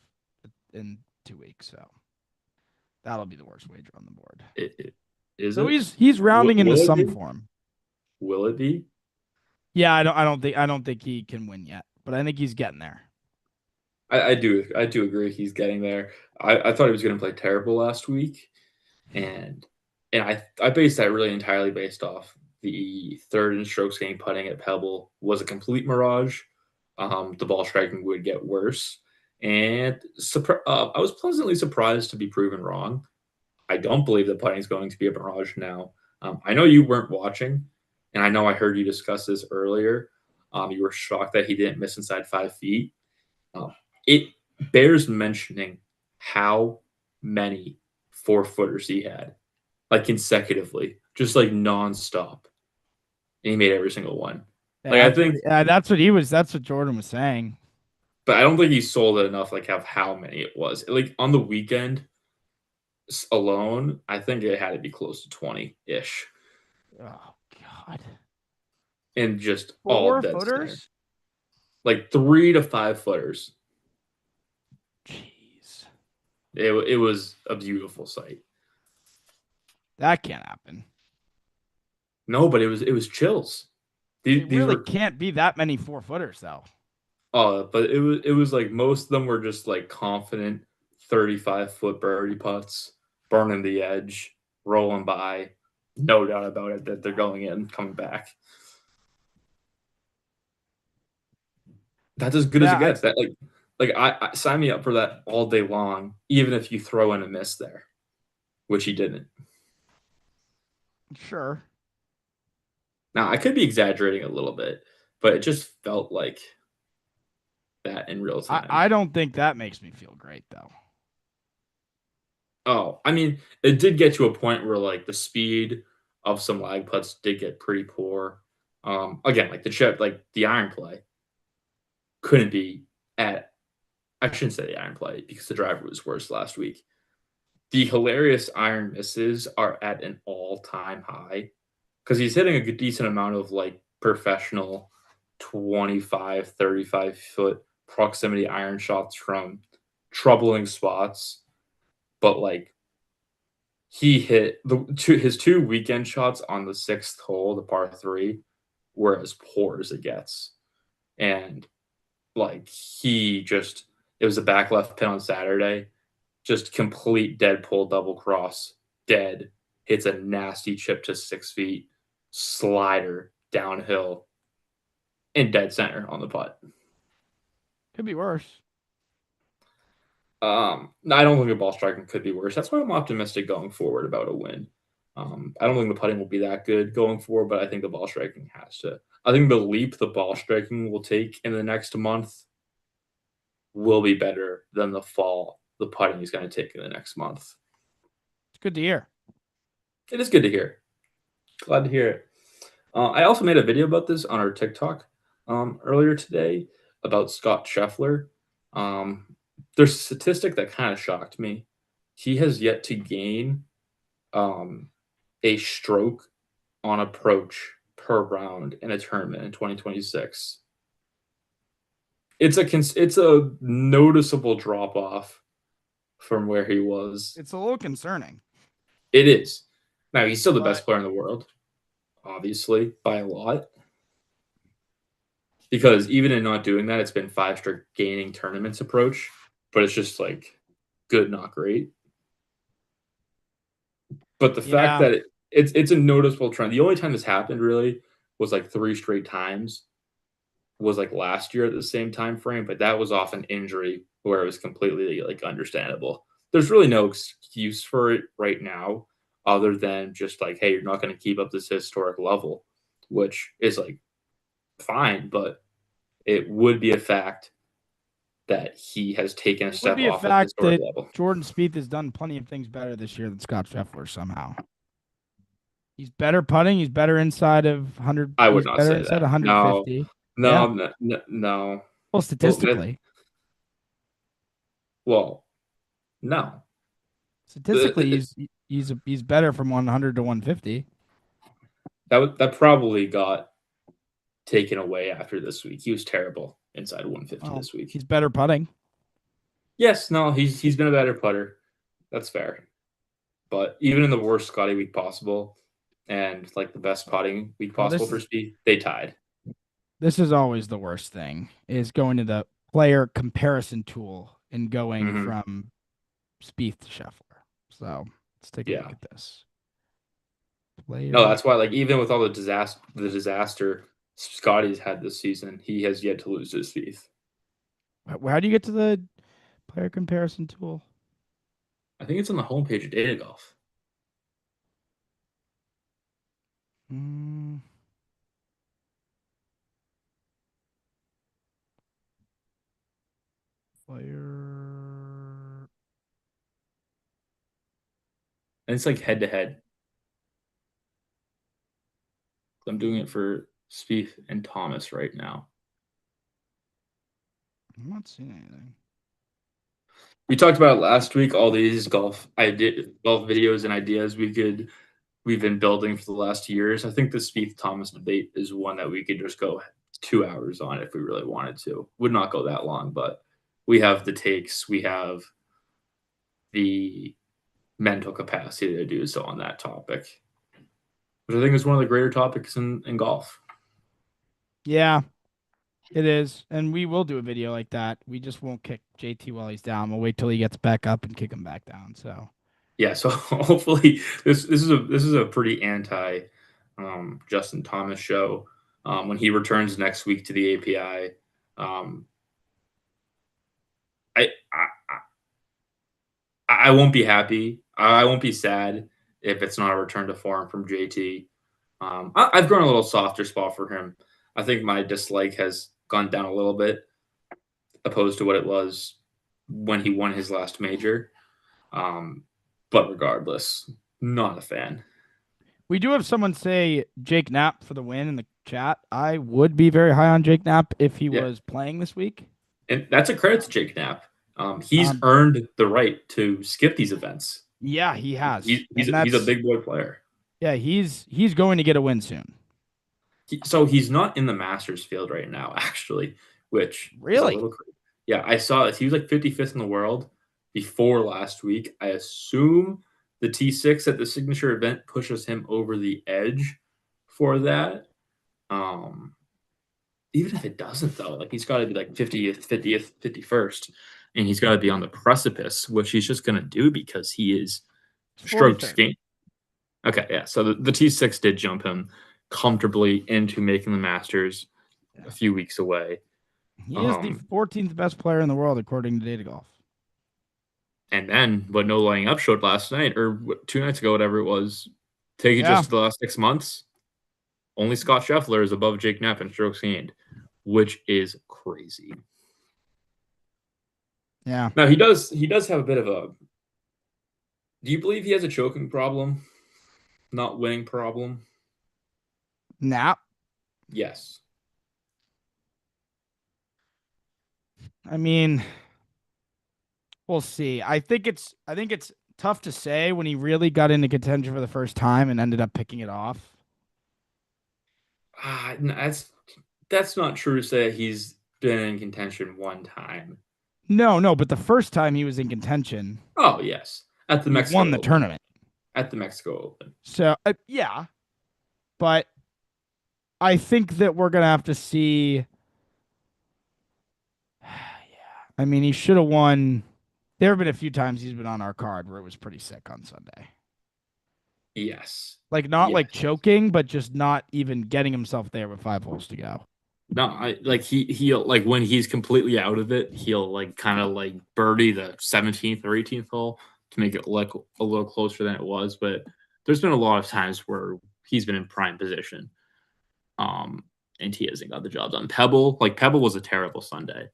in 2 weeks, so that'll be the worst wager on the board. It is So it? he's rounding into Will it some be? form. Will it be? Yeah, I don't think he can win yet, but I think he's getting there. I do agree he's getting there. I thought he was gonna play terrible last week, and I based that really entirely based off the third in strokes gained putting at Pebble was a complete mirage. The ball striking would get worse, and I was pleasantly surprised to be proven wrong. I don't believe that putting is going to be a mirage now. I know you weren't watching, and I know I heard you discuss this earlier. You were shocked that he didn't miss inside 5 feet. Um, it bears mentioning how many 4-footers he had, like consecutively, just like nonstop, and he made every single one. Like I think, That's what Jordan was saying. but I don't think he sold it enough. Like of how many it was. Like on the weekend alone, I think it had to be close to 20 ish, Oh God. and just all Four dead center, footers? like 3 to 5 footers. Jeez. It was a beautiful sight. That can't happen. No, but it was chills. It These really were can't be that many 4 footers though. but it was like most of them were just like confident 35-foot birdie putts, burning the edge, rolling by. No doubt about it that they're going in, coming back. That's as good as Yeah, it gets. That like I sign me up for that all day long, even if you throw in a miss there, which he didn't. sure. Now I could be exaggerating a little bit, but it just felt like that in real time. I don't think that makes me feel great though. Oh, I mean, it did get to a point where, like, the speed of some lag putts did get pretty poor. Again, like, the iron play couldn't be at I shouldn't say the iron play because the driver was worse last week. The hilarious iron misses are at an all-time high because he's hitting a good decent amount of, like, professional 25, 35-foot proximity iron shots from troubling spots, but, like, he hit his two weekend shots on the sixth hole, the par three, were as poor as it gets. And like it was a back left pin on Saturday, just complete dead pull double cross, dead, hits a nasty chip to 6 feet, slider downhill, in dead center on the putt. Could be worse. No, I don't think the ball striking could be worse. That's why I'm optimistic going forward about a win. I don't think the putting will be that good going forward, but I think the ball striking has to. I think the leap the ball striking will take in the next month will be better than the fall the putting is going to take in the next month. It's good to hear. It is good to hear. Glad to hear it. I also made a video about this on our TikTok earlier today about Scott Scheffler. Um, there's a statistic that kind of shocked me. He has yet to gain um, a stroke on approach per round in a tournament in 2026. it's a noticeable drop off from where he was. It's a little concerning, It is. Now he's still the but best player in the world, obviously by a lot. Because even in not doing that, it's been five straight gaining tournaments approach, but it's just like good, not great. But the fact yeah, that it's a noticeable trend. The only time this happened really was like three straight times was like last year at the same time frame, but that was off an injury where it was completely like understandable. There's really no excuse for it right now, other than just like, hey, you're not going to keep up this historic level, which is like fine, but it would be a fact that he has taken a it would step be a off his fact historic that level. Jordan Spieth has done plenty of things better this year than Scott Scheffler somehow. He's better putting. He's better inside of 100. I would He's not better say inside that. No, 150. Yeah. no, no, no. No. Well, Well, that, statistically, well, no. statistically, he's better from 100 to 150. That probably got taken away after this week. He was terrible inside 150 Well, this week. he's better putting. Yes, no, he's been a better putter. That's fair. But even in the worst Scotty week possible and like the best putting week Well, possible for Speed, they tied. this is always the worst thing is going to the player comparison tool and going Hmm. from Spieth to Scheffler. So let's take a look Yeah. at this. No, Player. that's why like even with all the disaster Scotty's had this season, he has yet to lose to Spieth. How do you get to the player comparison tool? I think it's on the homepage of Data Golf. Mm, player. And it's like head to head. I'm doing it for Spieth and Thomas right now. I'm not seeing anything. We talked about last week all these golf videos and ideas we've been building for the last years. I think the Spieth Thomas debate is one that we could just go 2 hours on if we really wanted to. Would not go that long, but we have the takes, we have the mental capacity to do so on that topic, which I think is one of the greater topics in golf. Yeah, it is. And we will do a video like that. We just won't kick JT while he's down. We'll wait till he gets back up and kick him back down. So Yeah, so hopefully this is a pretty anti Justin Thomas show. When he returns next week to the API, um, I won't be happy. I won't be sad if it's not a return to form from JT. I've grown a little softer spot for him. I think my dislike has gone down a little bit, opposed to what it was when he won his last major. Um, but regardless, not a fan. we do have someone say Jake Knapp for the win in the chat. I would be very high on Jake Knapp if he Yeah, was playing this week. and that's a credit to Jake Knapp. He's Um, earned the right to skip these events. yeah, he has, and He's a that's big boy player. yeah, he's going to get a win soon. So he's not in the Masters field right now, actually, which is a Really? little crazy. Yeah, I saw it. He was like 55th in the world before last week. I assume the T6 at the signature event pushes him over the edge for that. Um, Even if it doesn't, though, like he's got to be like 50th, 50th, 51st, and he's got to be on the precipice, which he's just going to do because he is It's strokes 43rd. game. Okay, yeah. So the T6 did jump him comfortably into making the Masters Yeah. a few weeks away. He is the Um, 14th best player in the world according to Data Golf. and then, but no laying up showed last night or 2 nights ago, whatever it was. Take it Yeah. just the last 6 months. Only Scott Scheffler is above Jake Knapp in strokes gained, which is crazy. Yeah. Now he does have a bit of a. Do you believe he has a choking problem, not winning problem? Knapp. Yes. I mean, we'll see. I think it's tough to say when he really got into contention for the first time and ended up picking it off. That's not true to say he's been in contention one time. No, no, but the first time he was in contention, Oh yes, at the he Mexico won the Open. tournament. At the Mexico Open. So, yeah, but I think that we're gonna have to see. I mean, he should have won. There have been a few times he's been on our card where it was pretty sick on Sunday. Yes. Like not like Yes. choking, but just not even getting himself there with 5 holes to go. No, I like he'll like when he's completely out of it, he'll like kind of like birdie the 17th or 18th hole to make it look a little closer than it was. But there's been a lot of times where he's been in prime position. Um, and he hasn't got the job done. Pebble was a terrible Sunday.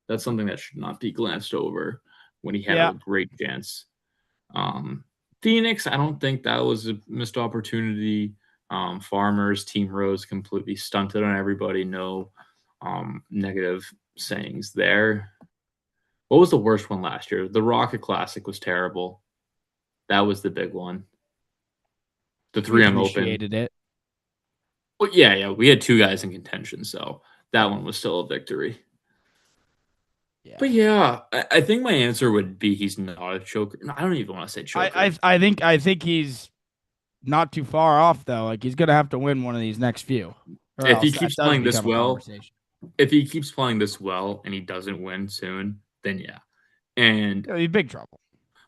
That's something that should not be glanced over when he had Yeah, a great chance. Um, Phoenix, I don't think that was a missed opportunity. Farmers, Team Rose completely stunted on everybody. No negative sayings there. What was the worst one last year? The Rocket Classic was terrible. That was the big one. The we 3M Open. appreciated it. Well, yeah. We had two guys in contention, so that one was still a victory. Yeah. But yeah, I think my answer would be he's not a choker. No, I don't even want to say choker. I think he's not too far off though. Like he's gonna have to win one of these next few, or If he else that keeps does playing this become a well, conversation. if he keeps playing this well and he doesn't win soon, then yeah. And He'll be big trouble.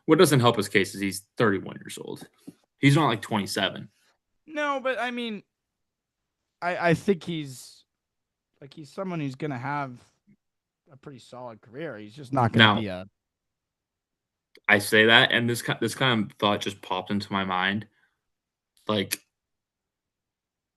what doesn't help his case is he's 31 years old. He's not like 27. No, but I mean, I think he's someone who's gonna have a pretty solid career. He's just not gonna Now, be a. I say that, and this kind of thought just popped into my mind. Like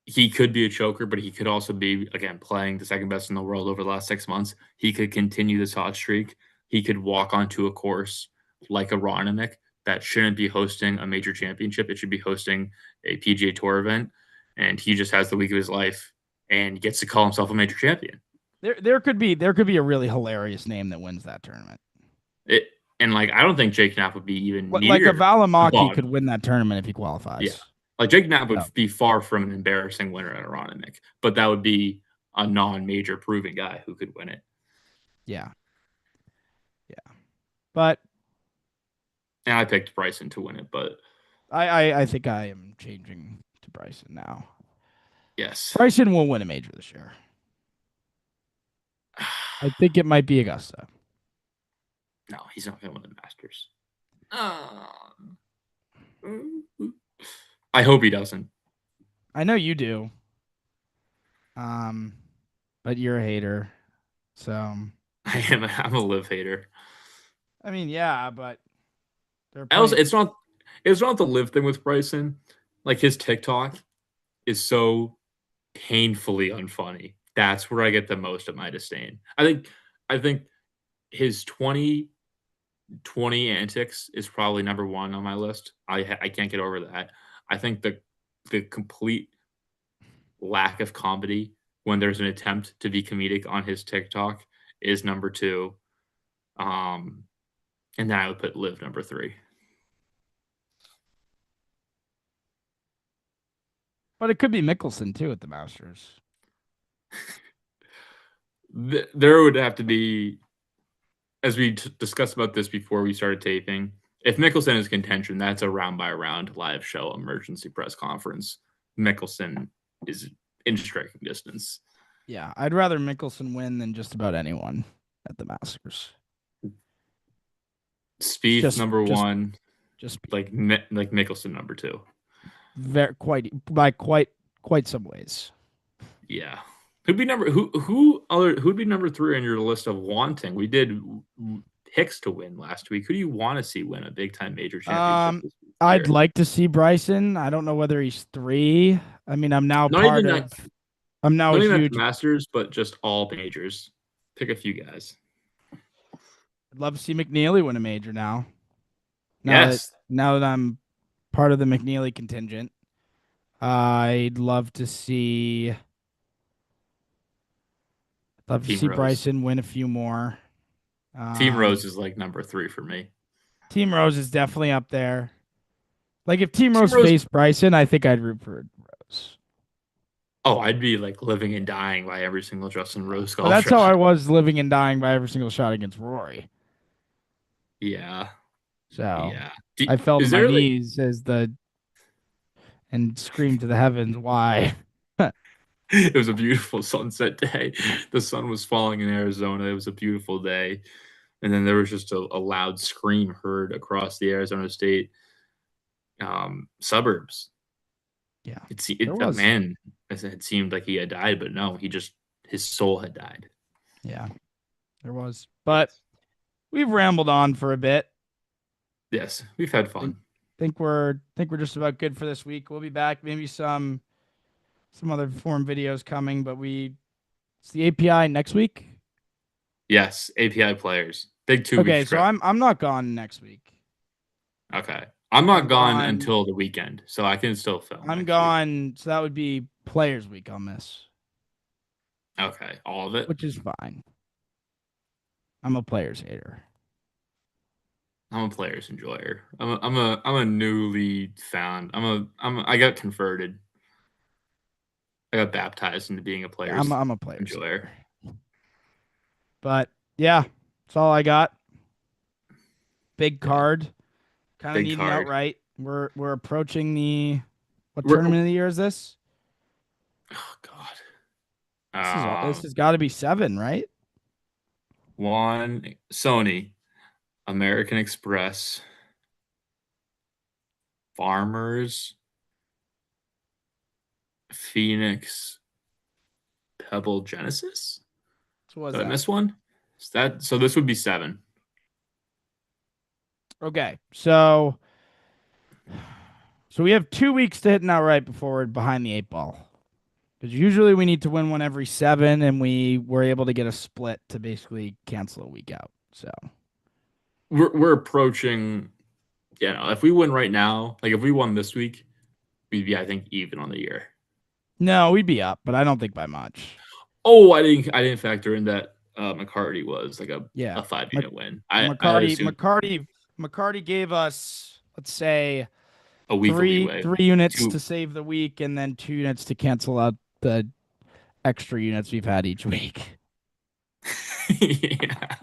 he could be a choker, but he could also be again playing the second best in the world over the last 6 months. He could continue this hot streak. He could walk onto a course like a Ronimick that shouldn't be hosting a major championship. It should be hosting a PGA Tour event, and he just has the week of his life and gets to call himself a major champion. There could be a really hilarious name that wins that tournament. It and like I don't think Jake Knapp would be even Like a near the Valimaki could bottom. win that tournament if he Yeah. qualifies. Like Jake Knapp would So be far from an embarrassing winner at Aronimik, but that would be a non-major proven guy who could win it. yeah, yeah. But And I picked Bryson to win it, but I think I am changing to Bryson now. yes. Bryson will win a major this year. I think it might be Augusta. No, he's not going to win the Masters. Um, I hope he doesn't. I know you do. Um, but you're a hater. So I'm a live hater. I mean, yeah, but there are I also, plenty. it's not the live thing with Bryson. Like his TikTok is so painfully unfunny. That's where I get the most of my disdain. I think his 2020 antics is probably number one on my list. I can't get over that. I think the complete lack of comedy when there's an attempt to be comedic on his TikTok is number two. Um, and then I would put Live number three. But it could be Mickelson too at the Masters. There would have to be, as we discussed about this before we started taping, if Mickelson is contention, that's a round by round live show emergency press conference. Mickelson is in striking distance. Yeah, I'd rather Mickelson win than just about anyone at the Masters. Spieth Just, number just, one, just like Mickelson number two. very quite some ways. Yeah. Who'd be number three on your list of wanting? We did Hicks to win last week. Who do you want to see win a big time major championship Um, this I'd year? like to see Bryson. I don't know whether he's three. I mean, I'm now Not part even of. that. I'm now a Not even at the huge. Masters, but just all majors. Pick a few guys. I'd love to see McNeely win a major now. Now that Yes, now that I'm part of the McNeely contingent, I'd love to see Team Rose. Bryson win a few more. Team Um, Rose is like number three for me. Team Rose is definitely up there. Like if Team Team Rose Rose. faced Bryson, I think I'd root for Rose. Oh, I'd be like living and dying by every single Justin Rose But golf that's how I shot. was living and dying by every single shot against Rory. Yeah, So yeah. I fell to Is my there like knees as the and screamed to the heavens, "Why?" it was a beautiful sunset day. The sun was falling in Arizona. It was a beautiful day. And then there was just a loud scream heard across the Arizona State suburbs. Yeah, there That was. man, it seemed like he had died, but no, his soul had died. Yeah, there was. But Yes, we've rambled on for a bit. yes, we've had Think fun. think we're just about good for this week. We'll be back. Maybe some other form videos coming, but it's the API next week. Yes, API players, big 2 week Okay, so trip. I'm not gone next week. Okay, I'm I'm not gone gone. until the weekend, so I can still film I'm next week. gone. So that would be Players Week on this, Okay, all of it. which is fine. I'm a players hater. I'm a player's enjoyer. I'm a newly found. I got converted. I got baptized into being a Yeah, I'm player's I'm a players enjoyer. hater. But yeah, that's all I got. Big Yeah, card. Kind of big needing card. outright. We're approaching the what We're tournament of the year is this? oh god. This has got to be seven, right? One Sony, American Express, Farmers, Phoenix, Pebble Genesis. So what was Did I that? miss one? Is that so? This would be seven. Okay, so we have 2 weeks to hit an outright before we're behind the eight ball. Because usually we need to win one every seven, and we were able to get a split to basically cancel a week out. So We're approaching. You know, if we win right now, like if we won this week, we'd be I think even on the year. no, we'd be up, but I don't think by much. Oh, I didn't factor in that McCarty was like Yeah, a 5 unit win. I McCarty, assumed McCarty gave us, let's say, a week of three leeway. three units to Two. save the week, and then 2 units to cancel out the extra units we've had each week. Yeah.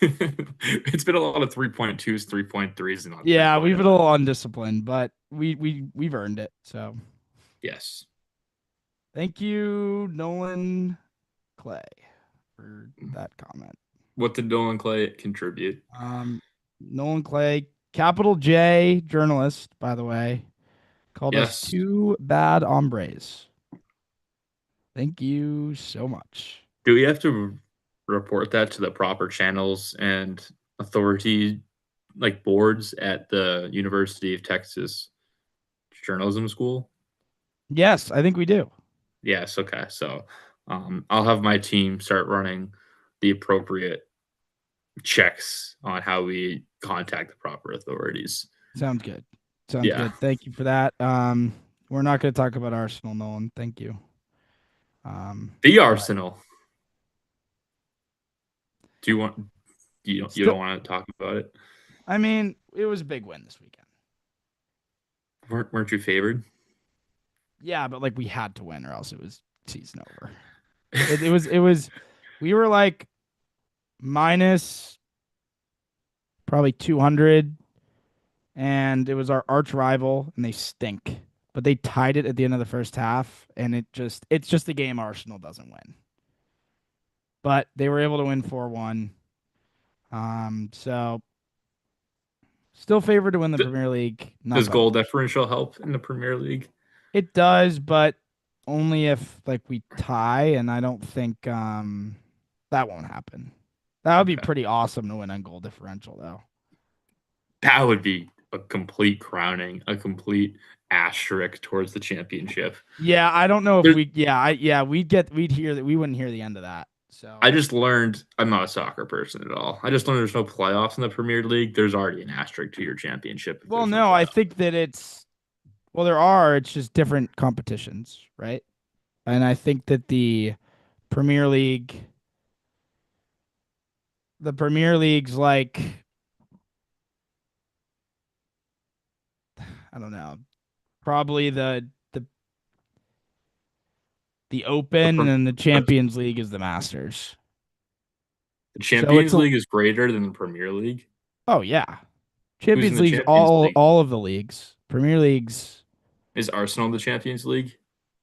It's been a lot of 3.2s, 3.3s, and not Yeah, we've 3.0. been a little undisciplined, but we've earned it. So Yes. thank you, Nolan Clay, for that comment. What did Nolan Clay contribute? Nolan Clay, capital J journalist, by the way, called us Yes. two bad hombres. Thank you so much. Do we have to report that to the proper channels and authority like boards at the University of Texas Journalism School? Yes, I think we do. Yes, okay. So I'll have my team start running the appropriate checks on how we contact the proper authorities. Sounds good. Sounds Yeah. good. Thank you for that. We're not going to talk about Arsenal, Nolan. Thank you. The But Arsenal. Do you want you still, don't want to talk about it? I mean, it was a big win this weekend. Weren't you favored? Yeah, but like we had to win or else it was season over. It was we were like minus probably 200 and it was our arch rival and they stink. But they tied it at the end of the first half and it's just a game Arsenal doesn't win. But they were able to win 4-1. So still favored to win the Premier League, not Does by goal much. differential help in the Premier League? It does, but only if like we tie, and I don't think that won't happen. That would be Okay. pretty awesome to win on goal differential, though. That would be a complete crowning, a complete asterisk towards the championship. Yeah, I don't know if There's, we. Yeah, we'd hear that. We wouldn't hear the end of that. I So, just learned I'm not a soccer person at all. I just learned there's no playoffs in the Premier League. There's already an asterisk to your championship if well, there's no no, I playoff. think that there are. It's just different competitions, right? And I think that Premier League, the Premier League's like, I don't know, probably the the The, Open, and Pre- then the the Champions League is the Masters. the So it's Champions a League is greater than the Premier League. oh yeah, Who's in Champions the League's Champions League? all of the leagues. Premier Leagues, Is Arsenal the Champions League?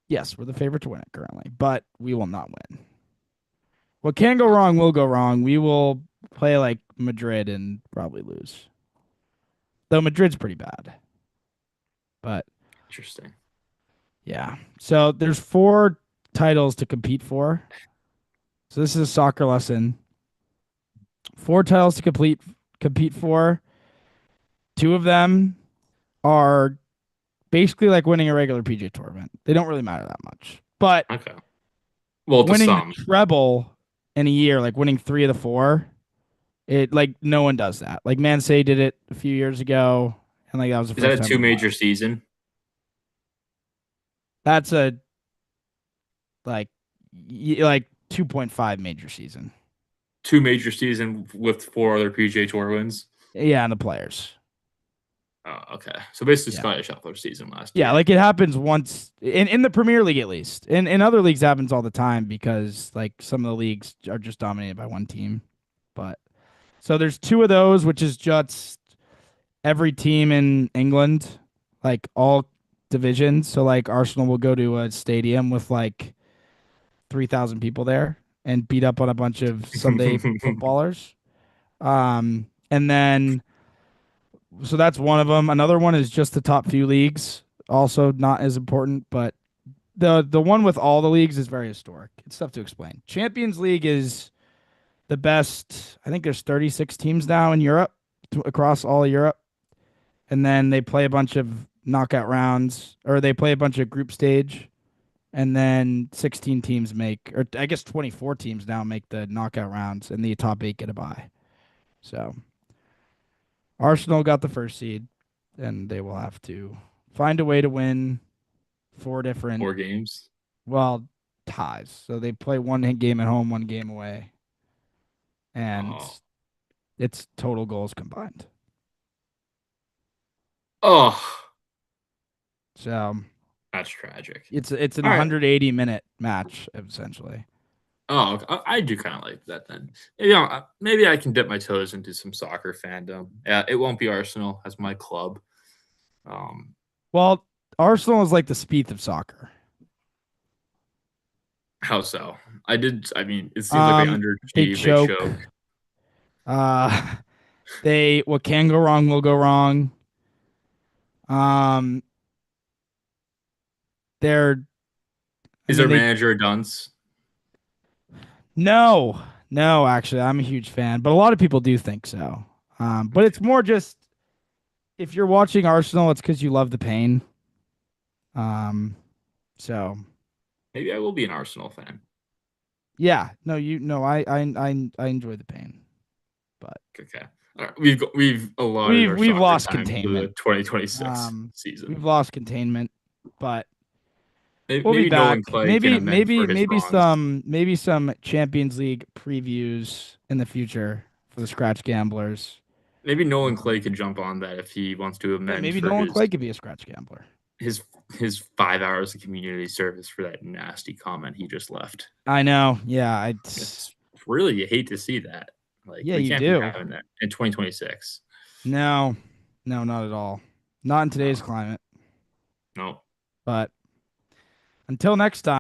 yes, we're the favorite to win it currently, but we will not win. What can go wrong will go wrong. We will play like Madrid and probably lose. Though Madrid's pretty bad. But Interesting. yeah. So there's four titles to compete for. So this is a soccer lesson. Four titles to compete for. Two of them are basically like winning a regular PJ Tour event. They don't really matter that much. But Okay. Well, to winning the some. treble in a year, like winning three of the four, it like no one does that. Like Man City did it a few years ago, and like that was the Is that first a time two in a major while. season? That's a like like 2.5 major season. Two major season with four other PGA Tour wins. Yeah, and the players. Oh, okay. So basically, Yeah. Scottish Shuffler season last Yeah, year. like it happens once in the Premier League at least. In other leagues it happens all the time because like some of the leagues are just dominated by one team. But so there's two of those, which is just every team in England, like all divisions. So like Arsenal will go to a stadium with like 3,000 people there and beat up on a bunch of Sunday footballers. And then so that's one of them. Another one is just the top few leagues, also not as important, but the one with all the leagues is very historic. It's tough to explain. Champions League is the best. I think there's 36 teams now in Europe, across all of Europe, and then they play a bunch of knockout rounds, or they play a bunch of group stage, and then 16 teams make, or I guess 24 teams now make the knockout rounds, and the top eight get a bye. So Arsenal got the first seed, and they will have to find a way to win four different, Four games. well, ties. So they play one game at home, one game away, and Oh, it's total goals combined. oh, So that's tragic. it's an All right. 180-minute match essentially. Oh, okay. I do kind of like that then. Maybe I can dip my toes into some soccer fandom. Yeah, it won't be Arsenal as my club. Um, Well, Arsenal is like the Spieth of soccer. how so? I did. I mean, it seems like they They underachieve. They choke. choke. Uh, they what can go wrong will go wrong. Um, they're. I Is mean, their they manager a dunce? no, no. Actually, I'm a huge fan, but a lot of people do think so. But Okay. it's more just if you're watching Arsenal, it's because you love the pain. Um, so Maybe I will be an Arsenal fan. yeah, no, you no, I enjoy the pain, but Okay. All right. We've allotted our we've soccer lost time to the containment. 2026 We've season. lost containment, but we'll be Maybe Nolan back. Clay can amend for his wrongs. Maybe some Champions League previews in the future for the scratch gamblers. Maybe Nolan Um, Clay could jump on that if he wants to yeah, amend maybe for Nolan Clay could be a scratch gambler. his his 5 hours of community service for that nasty comment he just left. I know. Yeah, I. It's really you hate to see that. Like Yeah, we you can't be do. having that in 2026. No, no, not at all. Not in today's No, climate. no. But until next time.